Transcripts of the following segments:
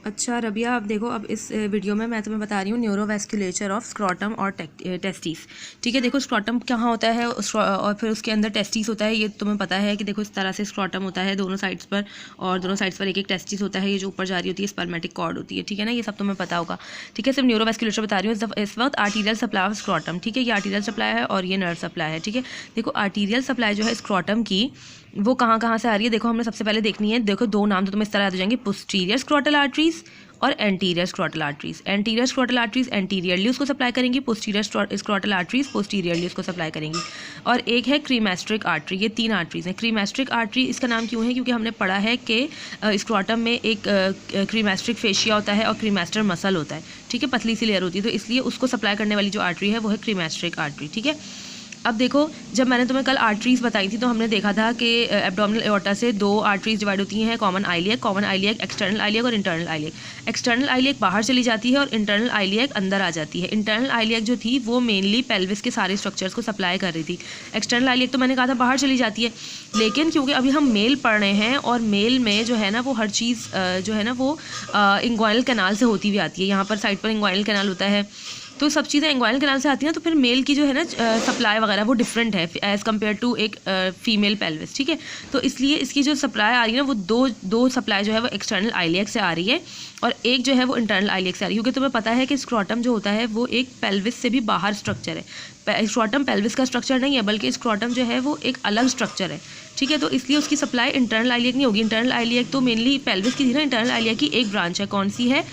अच्छा रबिया, अब देखो, अब इस वीडियो में मैं तुम्हें बता रही हूँ न्यूरोवैस्कुलेचर ऑफ स्क्रॉटम और टेस्टिस। ठीक है, देखो स्क्रॉटम कहाँ होता है और फिर उसके अंदर टेस्टिस होता है। ये तुम्हें पता है कि देखो इस तरह से स्क्रॉटम होता है दोनों साइड्स पर, और दोनों साइड्स पर एक एक टेस्टिस होता है, ये जो ऊपर जा रही होती है स्पर्मेटिक कॉर्ड होती है। ठीक है ना, ये सब तुम्हें पता होगा। ठीक है, सिर्फ न्यूरोवैस्कुलेचर बता रही हूँ इस वक्त। आर्टीरियल सप्लाई ऑफ स्क्रॉटम, ठीक है, ये आर्टीरियल सप्लाई है और ये नर्व सप्लाई है। ठीक है, देखो आर्टीरियल सप्लाई जो है स्क्रॉटम की, वो कहाँ से आ रही है, देखो हमने सबसे पहले देखनी है। देखो दो नाम तो तुम्हें इस तरह याद हो जाएंगे, पोस्टीरियर स्क्रॉटल आर्टरीज और anterior scrotal arteries. Anterior scrotal arteries anteriorly उसको सप्लाई करेंगी, पोस्टीरियर स्क्रॉटल आर्टरीज पोस्टीरियरली उसको सप्लाई करेंगी। और एक है क्रीमेस्ट्रिक आर्टरी, ये तीन आर्टरीज हैं। क्रीमेस्ट्रिक आर्टरी इसका नाम क्यों है, क्योंकि हमने पढ़ा है कि स्क्रॉटम में एक क्रीमेस्ट्रिक फेशिया होता है और क्रीमेस्टर मसल होता है। ठीक है, पतली सी लेयर होती है, तो इसलिए उसको सप्लाई करने वाली जो आर्टरी है वो है क्रीमेस्ट्रिक आर्टरी। ठीक है, अब देखो जब मैंने तुम्हें कल आर्टरीज बताई थी तो हमने देखा था कि एब्डोमिनल एओर्टा से दो आर्टरीज डिवाइड होती हैं, कॉमन आइलियक, एक्सटर्नल आइलियक और इंटरनल आइलियक। एक्सटर्नल आइलियक बाहर चली जाती है और इंटरनल आइलियक अंदर आ जाती है। इंटरनल आइलियक जो थी वो मेनली पेल्विस के सारे स्ट्रक्चर्स को सप्लाई कर रही थी। एक्सटर्नल आइलियक तो मैंने कहा था बाहर चली जाती है, लेकिन क्योंकि अभी हम मेल पढ़ रहे हैं और मेल में जो है ना वो हर चीज़ जो है ना वो इंग्वाइनल कैनाल से होती हुई आती है। यहाँ पर साइड पर इंग्वाइनल कैनाल होता है, तो सब चीज़ें इंग्वाइनल कैनाल से आती हैं, तो फिर मेल की जो है ना सप्लाई वगैरह वो डिफरेंट है एज़ कम्पेयर टू एक फीमेल पेल्विस। ठीक है, तो इसलिए इसकी जो सप्लाई आ रही है ना वो दो सप्लाई जो है वो एक्सटर्नल आइलियक से आ रही है और एक जो है वो इंटरनल आइलियक से आ रही है। क्योंकि तुम्हें पता है कि स्क्रॉटम जो होता है वो एक पेल्विस से भी बाहर स्ट्रक्चर है। स्क्रॉटम पेल्विस का स्ट्रक्चर नहीं है, बल्कि स्क्रॉटम जो है वो एक अलग स्ट्रक्चर है। ठीक है, तो इसलिए उसकी सप्लाई इंटरनल आइलियक नहीं होगी। इंटरनल आइलियक तो मेनली पेल्विस की थी ना, इंटरनल आइलियक की एक ब्रांच है, कौन सी है,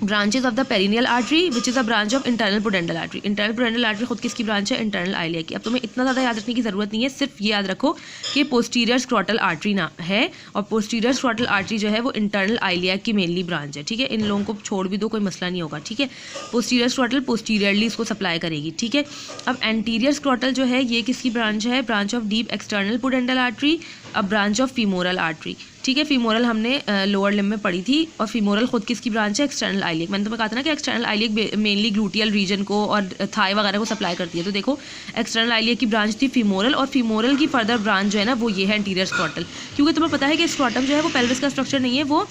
branches of the perineal artery which is a branch of internal pudendal artery. Internal pudendal artery खुद किसकी ब्रांच है, इंटरनल आइलिया की। अब तुम्हें इतना ज़्यादा याद रखने की ज़रूरत नहीं है, सिर्फ ये याद रखो कि पोस्टीरियर स्क्रॉटल आर्टरी ना है और पोस्टीरियर स्क्रॉटल आर्टरी जो है वो इंटरनल आइलिया की मेनली ब्रांच है। ठीक है, इन लोगों को छोड़ भी दो, कोई मसला नहीं होगा। ठीक है, पोस्टीरियर स्क्रॉटल पोस्टीरियरली इसको सप्लाई करेगी। ठीक है, अब एंटीरियर स्क्रॉटल जो है ये किसकी ब्रांच है, branch of deep external pudendal artery, अब ब्रांच ऑफ फीमोरल आर्टरी। ठीक है, फीमोरल हमने लोअर लिम्ब में पढ़ी थी और फीमोरल खुद किसकी ब्रांच है, एक्सटर्नल आइलियक। मैंने तुम्हें कहा था ना कि external iliac mainly gluteal region को और थाई वगैरह को सप्लाई करती है। तो देखो एक्सटर्नल आइलियक की ब्रांच थी फीमोरल और फीमोरल की फर्दर ब्रांच जो है ना वो ये है एंटीरियर स्क्रॉटल। क्योंकि तुम्हें पता है कि स्क्रॉटम जो है वो पेल्विस का स्ट्रक्चर नहीं है, वो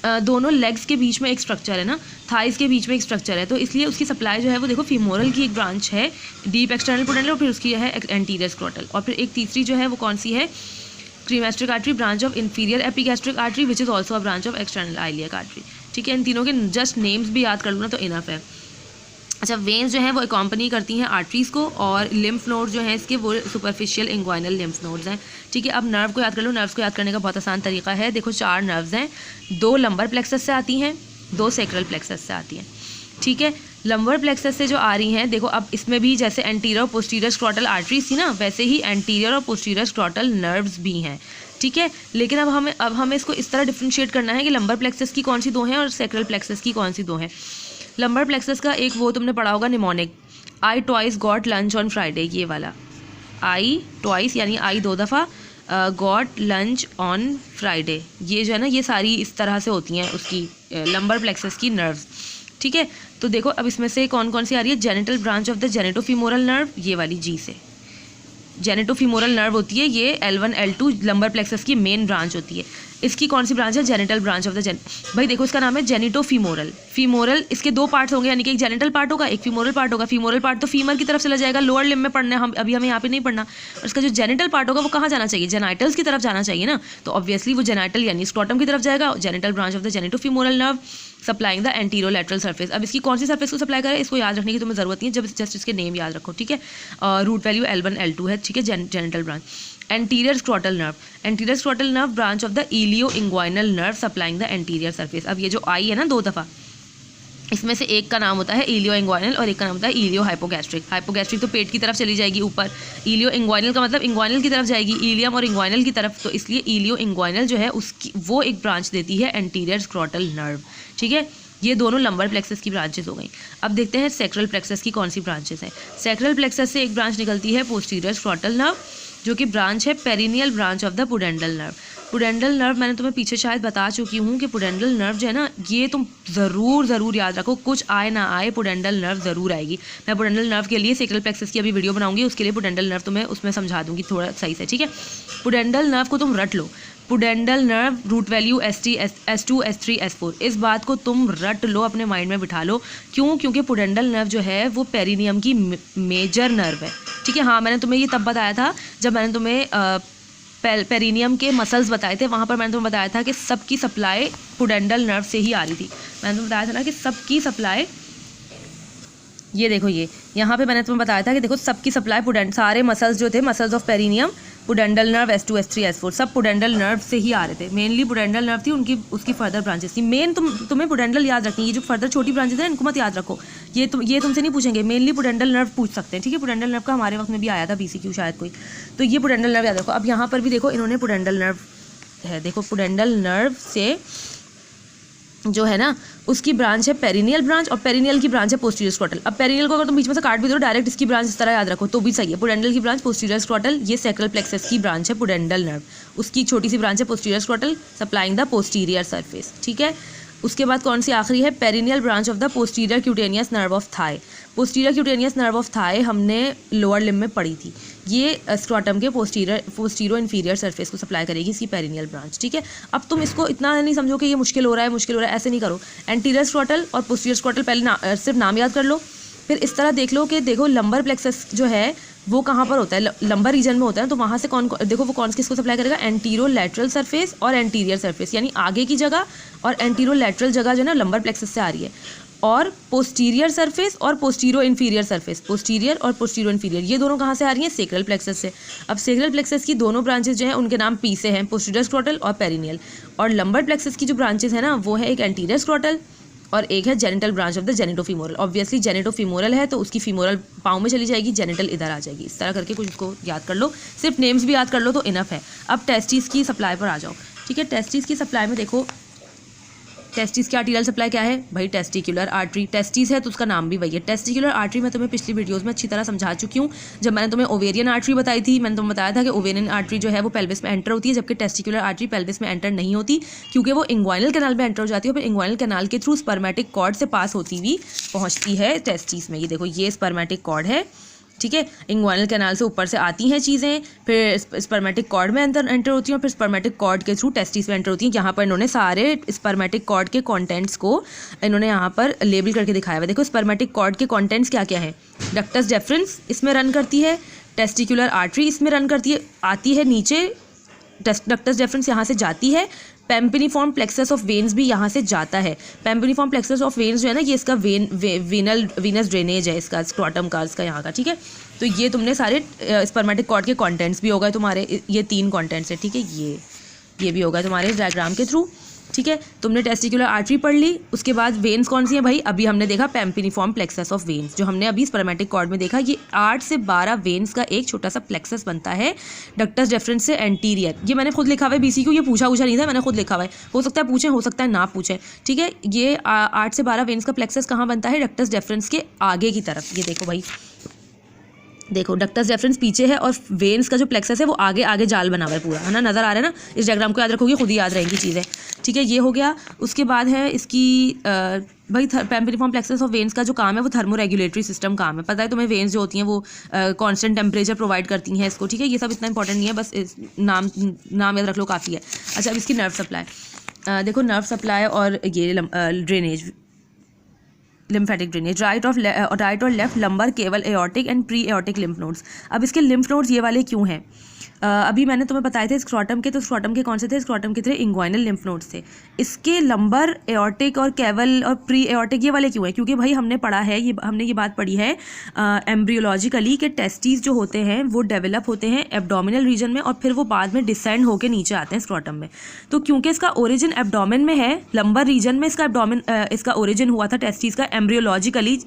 दोनों लेग्स के बीच में एक स्ट्रक्चर है ना, थाइस के बीच में एक स्ट्रक्चर है, तो इसलिए उसकी सप्लाई जो है वो देखो फीमोरल की एक ब्रांच है डीप एक्सटर्नल पुडेंडल और फिर उसकी है एंटीरियर स्क्रॉटल, और फिर एक तीसरी जो है वो कौन सी है, cremasteric artery, branch of inferior epigastric artery which is also a branch of external iliac artery. ठीक है, इन तीनों के जस्ट नेम्स भी याद कर लो ना तो इनफ है। अच्छा, वेन्स जो हैं वो अकॉम्पनी करती हैं आर्टरीज़ को और लिम्फ नोड जो हैं इसके वो सुपरफिशियल इंग्वाइनल लिम्फ नोड्स हैं। ठीक है, अब नर्व को याद कर लो। नर्व्स को याद करने का बहुत आसान तरीका है। देखो 4 नर्व्स हैं, 2 लंबर प्लेक्सस से आती हैं, 2 सैक्रल प्लेक्सस से आती हैं। ठीक है, लंबर प्लेक्सस से जो आ रही हैं, देखो अब इसमें भी जैसे एंटीरियर और पोस्टीरियर स्क्रॉटल आर्टरीज थी ना, वैसे ही एंटीरियर और पोस्टीरियर स्क्रॉटल नर्व्स भी हैं। ठीक है, लेकिन अब हमें इसको इस तरह डिफ्रेंशिएट करना है कि लंबर प्लेक्सस की कौन सी 2 हैं और सैक्रल प्लेक्सस की कौन सी 2 हैं। लंबर प्लेक्सस का एक वो तुमने पढ़ा होगा mnemonic, I twice got lunch on Friday, ये वाला आई ट्वाइस यानी आई 2 दफ़ा, गॉट लंच ऑन फ्राइडे, ये जो है ना ये सारी इस तरह से होती हैं उसकी लंबर प्लेक्सस की नर्व्स। ठीक है, तो देखो अब इसमें से कौन कौन सी आ रही है, genital branch of the genitofemoral nerve, ये वाली जी से जेनेटोफीमोरल नर्व होती है, ये L1 L2 लंबर प्लेक्सस की मेन ब्रांच होती है। इसकी कौन सी ब्रांच है, जेनिटल ब्रांच ऑफ द भाई देखो इसका नाम है जेनिटोफीमोरल। फीमोरल इसके 2 पार्ट्स होंगे, यानी कि एक जेनिटल पार्ट होगा, एक फीमोरल पार्ट होगा। फीमोरल पार्ट तो फीमर की तरफ चला जाएगा, लोअर लिम्ब में पढ़ना है, हमें यहाँ पे नहीं पढ़ना। और इसका जो जेनिटल पार्ट होगा वो कहाँ जाना चाहिए, जेनाइटल्स की तरफ जाना चाहिए ना, तो ऑब्वियसली वो जेनाइटल यानी स्क्रॉटम की तरफ जाएगा। Genital branch of the genitofemoral nerve supplying the anterolateral surface. अब इसकी कौन सी सरफेस को सप्लाई करे, इसको याद रखने की तुम्हें जरूरत नहीं है, जस्ट इसके नेम याद रखो। ठीक है, रूट वैल्यू L1 L2 है। ठीक है, genital branch. Anterior scrotal nerve, anterior scrotal nerve branch of the ilioinguinal nerve supplying the anterior surface. अब ये जो आई है ना 2 दफ़ा, इसमें से एक का नाम होता है इलियो इंग्वाइनल और एक का नाम होता है इलियो हाइपोगैस्ट्रिक। हाइपोगैस्ट्रिक तो पेट की तरफ चली जाएगी ऊपर, इलियो इंग्वाइनल का मतलब इंग्वाइनल की तरफ जाएगी, इलियम और इंग्वाइनल की तरफ, तो इसलिए इलियो इंग्वाइनल जो है उसकी वो एक ब्रांच देती है एंटीरियर स्क्रॉटल नर्व। ठीक है, ये दोनों लंबर प्लेक्सस की ब्रांचेस हो गई। अब देखते हैं सैक्रल प्लेक्सस की कौन सी ब्रांचेस हैं। सैक्रल प्लेक्सस से एक ब्रांच निकलती है पोस्टीरियर स्क्रॉटल नर्व, जो कि ब्रांच है perineal branch of the pudendal nerve. Pudendal nerve मैंने तुम्हें पीछे शायद बता चुकी हूँ कि पुडेंडल नर्व जो है ना ये तुम ज़रूर याद रखो, कुछ आए ना आए पुडेंडल नर्व ज़रूर आएगी। मैं पुडेंडल नर्व के लिए सैक्रल प्लेक्सस की अभी वीडियो बनाऊंगी, उसके लिए पुडेंडल नर्व तुम्हें उसमें समझा दूंगी थोड़ा सही से। ठीक है, पुडेंडल नर्व को तुम रट लो, pudendal nerve root value S2 S3 S4। इस बात को तुम रट लो, अपने माइंड में बिठा लो। क्यों? क्योंकि पुडेंडल नर्व जो है वो पेरिनियम की मेजर नर्व है, ठीक है। हाँ, मैंने तुम्हें ये तब बताया था जब मैंने तुम्हें पेरिनियम के मसल्स बताए थे, वहाँ पर मैंने तुम्हें बताया था कि सबकी सप्लाई पुडेंडल नर्व से ही आ रही थी। मैंने तुम्हें बताया था ना कि सबकी सप्लाई, ये देखो ये यहाँ पे मैंने तुम्हें बताया था कि देखो सबकी सप्लाई सारे मसल्स जो थे, muscles of perineum, pudendal nerve S2 S3 S4 सब पुडेंडल नर्व से ही आ रहे थे। मेनली पुडेंडल नर्व थी, उनकी उसकी फर्दर ब्रांचेस थी। मेन तुम्हें पुडेंडल याद रखनी है, ये जो फर्दर छोटी ब्रांचेस हैं इनको मत याद रखो, ये तुमसे नहीं पूछेंगे। मेनली पुडेंडल नर्व पूछ सकते हैं, ठीक है। पुडेंडल नर्व का हमारे वक्त में भी आया था BCQ शायद कोई, तो ये पुडेंडल नर्व याद रखो। अब यहाँ पर भी देखो इन्होंने पुडेंडल नर्व है, देखो पुडेंडल नर्व से जो है ना उसकी ब्रांच है पेरिनियल ब्रांच, और पेरिनियल की ब्रांच है पोस्टीरियर स्क्रॉटल। अब पेरिनियल को अगर तुम बीच में से काट भी दो, डायरेक्ट इसकी ब्रांच इस तरह याद रखो तो भी सही है। पुडेंडल की ब्रांच पोस्टीरियर स्क्रॉटल, ये सैक्रल प्लेक्सस की ब्रांच है पुडेंडल नर्व, उसकी छोटी सी ब्रांच है posterior scrotal supplying the posterior surface, ठीक है। उसके बाद कौन सी आखिरी है? Perineal branch of the posterior cutaneous nerve of thigh. Posterior cutaneous nerve of thigh हमने लोअर लिम्ब में पढ़ी थी, ये स्क्रॉटम के पोस्टीरियर इन्फीरियर सरफेस को सप्लाई करेगी इसकी पेरिनियल ब्रांच, ठीक है। अब तुम इसको इतना नहीं समझो कि ये मुश्किल हो रहा है, ऐसे नहीं करो। एंटीरियर स्क्रॉटल और पोस्टीरियर स्क्रॉटल पहले सिर्फ नाम याद कर लो, फिर इस तरह देख लो कि देखो लंबर प्लेक्सस जो है वो कहाँ पर होता है, लंबर रीजन में होता है, तो वहाँ से देखो वो कौन किसको सप्लाई करेगा? एंटीरो लैटरल सरफेस और एंटीरियर सरफेस, यानी आगे की जगह और एंटीरो लैटरल जगह जो है ना लंबर प्लेक्सस से आ रही है, और पोस्टीरियर सरफेस और पोस्टीरो इन्फीरियर सरफेस, पोस्टीरियर और पोस्टीरो इन्फीरियर, ये दोनों कहाँ से आ रही हैं? सेक्रल प्लेक्सस से। अब सेक्रल प्लेक्सस की दोनों ब्रांचेस जो हैं उनके नाम P से हैं, पोस्टीरियर स्क्रॉटल और पेरिनियल। और लंबर प्लेक्सस की जो ब्रांचेस है ना वो है एक एंटीरियर स्क्रॉटल और एक है genital branch of the genitofemoral. Obviously genitofemoral है तो उसकी फीमोरल पाँव में चली जाएगी, जेनिटल इधर आ जाएगी। इस तरह करके कुछ इसको याद कर लो, सिर्फ नेम्स भी याद कर लो तो इनफ है। अब टेस्टिस की सप्लाई पर आ जाओ, ठीक है। टेस्टिस की सप्लाई में देखो टेस्टिस की आर्टीरियल सप्लाई क्या है भाई? Testicular artery. टेस्टिस है तो उसका नाम भी वही है। टेस्टिकुलर आर्टरी मैं तुम्हें पिछली वीडियोस में अच्छी तरह समझा चुकी हूँ। जब मैंने तुम्हें ओवेरियन आर्टरी बताई थी, मैंने तुम्हें बताया था कि ओवेरियन आर्टरी जो है वो पेल्विस में एंटर होती है, जबकि टेस्टिकुलर आर्टरी पेल्विस में एंटर नहीं होती, क्योंकि वो इंग्वाइनल कैनाल में एंटर हो जाती है, फिर इंग्वाइनल कैनाल के थ्रू स्पर्मेटिक कॉर्ड से पास होती हुई पहुँचती है टेस्टिस में। ये देखो ये स्पर्मेटिक कॉर्ड है, ठीक है। इंग्वाइनल कैनाल से ऊपर से आती हैं चीज़ें, फिर स्पर्मेटिक कॉर्ड में अंदर एंटर होती हैं, फिर स्पर्मेटिक कॉर्ड के थ्रू टेस्टिस में एंटर होती हैं। यहाँ पर इन्होंने सारे स्पर्मेटिक कॉर्ड के कंटेंट्स को इन्होंने यहाँ पर लेबल करके दिखाया हुआ है। देखो स्पर्मेटिक कॉर्ड के कंटेंट्स क्या क्या हैं? डक्टस डेफरेंस इसमें रन करती है, टेस्टिकुलर आर्टरी इसमें रन करती है, आती है नीचे, डक्टस डेफरेंस यहाँ से जाती है, पेम्पिनिफॉर्म प्लेक्सस ऑफ वेन्स भी यहाँ से जाता है। पेम्पिनिफॉर्म प्लेक्सस ऑफ वेन्स जो है ना ये इसका वीनस ड्रेनेज है, इसका स्क्रॉटम का, इसका यहाँ का, ठीक है। तो ये तुमने सारे स्पर्मेटिक कॉर्ड के कंटेंट्स भी हो गए तुम्हारे, ये 3 कंटेंट्स है, ठीक है। ये भी होगा तुम्हारे डायग्राम के थ्रू, ठीक है। तुमने टेस्टिकुलर आर्टरी पढ़ ली। उसके बाद वेन्स कौन सी है भाई? अभी हमने देखा पेम्पिनिफॉर्म प्लेक्सस ऑफ वेन्स, जो हमने अभी स्पर्मेटिक कॉर्ड में देखा। ये 8 से 12 वेन्स का एक छोटा सा प्लेक्सस बनता है डक्टस डेफरेंस से एंटीरियर। ये मैंने खुद लिखा हुआ है BCQ, ये पूछा नहीं था, मैंने खुद लिखा हुआ है। हो सकता है पूछें, हो सकता है ना पूछें, ठीक है। ये 8 से 12 वेन्स का प्लेक्सस कहाँ बनता है? डक्टस डेफरेंस के आगे की तरफ। ये देखो भाई, देखो डक्टस डेफरेंस पीछे है और वेन्स का जो प्लेक्सस है वो आगे आगे जाल बना हुआ है पूरा, है ना, नजर आ रहा है ना। इस डायग्राम को याद रखोगे, खुद ही याद रहेंगी चीज़ें, ठीक है। ये हो गया। उसके बाद है इसकी भाई पेम्पिनिफॉर्म प्लेक्सस ऑफ वेन्स का जो काम है वो थर्मो रेगुलेटरी सिस्टम काम है। पता है तुम्हें वेन्स जो होती हैं वो कांस्टेंट टेम्परेचर प्रोवाइड करती हैं इसको, ठीक है। ये सब इतना इंपॉर्टेंट नहीं है, बस नाम याद रख लो, काफ़ी है। अच्छा, अब इसकी नर्व सप्लाई देखो, नर्व सप्लाई और ये ड्रेनेज, लिम्फेटिक ड्रेनेज, राइट और लेफ्ट लंबर केवल aortic and pre aortic lymph nodes. अब इसके लिम्फ नोड्स ये वाले क्यों हैं? अभी मैंने तुम्हें बताए थे स्क्रॉटम के, तो स्क्रॉटम के कौन से थे? स्क्रॉटम के थे इंग्वाइनल लिम्फ नोड्स थे। इसके लंबर एओर्टिक और केवल और प्री एओर्टिक ये वाले क्यों हैं? क्योंकि भाई हमने पढ़ा है, हमने ये बात पढ़ी है एम्ब्रियोलॉजिकली के टेस्टिस जो होते हैं वो डेवलप होते हैं एब्डोमिनल रीजन में और फिर वो बाद में डिसेंड होकर नीचे आते हैं स्क्रॉटम में। तो क्योंकि इसका ओरिजिन एब्डोमेन में है, लंबर रीजन में इसका ओरिजिन हुआ था टेस्टिस का एम्ब्रियोलॉजिकली,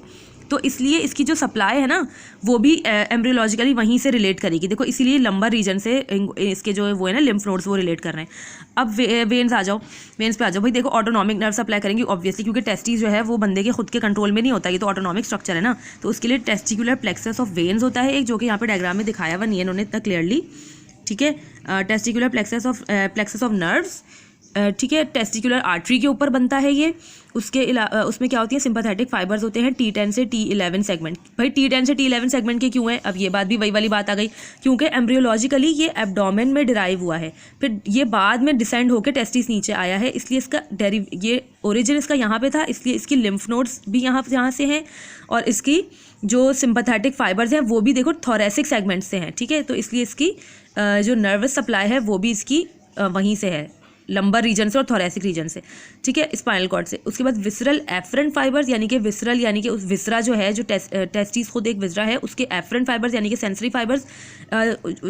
तो इसलिए इसकी जो सप्लाई है ना वो भी एम्ब्रियोलॉजिकली वहीं से रिलेट करेगी। देखो इसीलिए लंबर रीजन से इसके जो वो है ना लिम्फ नोड्स वो रिलेट कर रहे हैं। अब वेन्स आ जाओ, वेन्स पे आ जाओ भाई। देखो ऑटोनॉमिक नर्व सप्लाई करेंगी ऑब्वियसली, क्योंकि टेस्टिस जो है वो बंदे के खुद के कंट्रोल में नहीं होता, ये तो ऑटोनॉमिक स्ट्रक्चर है ना। तो उसके लिए टेस्टिकुलर प्लेक्सस ऑफ वेन्स होता है एक, जो कि यहाँ पे डायग्राम में दिखाया हुआ नहीं है इन्होंने इतना क्लियरली, ठीक है। टेस्टिकुलर प्लेक्सस ऑफ नर्व्स, ठीक है, टेस्टिकुलर आर्टरी के ऊपर बनता है ये। उसमें क्या होती है, सिंपैथेटिक फाइबर्स होते हैं T10 से T11 सेगमेंट। भाई T10 से T11 सेगमेंट के क्यों है, अब ये बात भी वही वाली बात आ गई, क्योंकि एम्ब्रियोलॉजिकली ये एब्डोमेन में डिराइव हुआ है, फिर ये बाद में डिसेंड होकर टेस्टिस नीचे आया है, इसलिए इसका ये ओरिजिन इसका यहाँ पे था, इसलिए इसकी लिम्फ नोड्स भी यहाँ से हैं, और इसकी जो सिंपैथेटिक फाइबर्स हैं वो भी देखो थोरेसिक सेगमेंट से हैं। ठीक है, तो इसलिए इसकी जो नर्वस सप्लाई है वो भी इसकी वहीं से है, लंबर रीजन से और थोरेसिक रीजन से। ठीक है, स्पाइनल कॉर्ड से। उसके बाद विसरल एफरेंट फाइबर्स, यानी कि विसरल यानी कि उस विसरा जो है, जो टेस्टिस खुद एक विसरा है, उसके एफरेंट फाइबर्स यानी कि सेंसरी फाइबर्स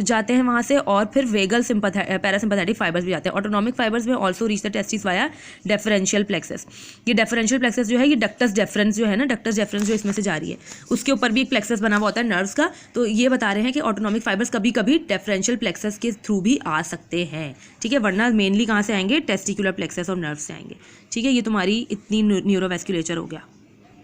जाते हैं वहाँ से, और फिर वेगल पैरासिम्पैथेटिक फाइबर्स भी जाते हैं। ऑटोनॉमिक फाइबर्स में also reach the testis via deferential plexus. ये डेफरेंशियल प्लेक्सस जो है, ये डक्टस डेफरेंस जो है ना, डक्टस डेफरेंस जो इसमें से जा रही है, उसके ऊपर भी एक प्लेक्सस बना हुआ होता है नर्व्स का। तो ये बता रहे हैं कि ऑटोनॉमिक फाइबर्स कभी कभी डेफरेंशियल प्लेक्सस के थ्रू भी आ सकते हैं। ठीक है, वरना मेनली कहाँ से आएंगे, टेस्टिकुलर प्लेक्सस और नर्व से आएंगे। ठीक है, ये तुम्हारी इतनी न्यूरोवेस्कुलेचर हो गया।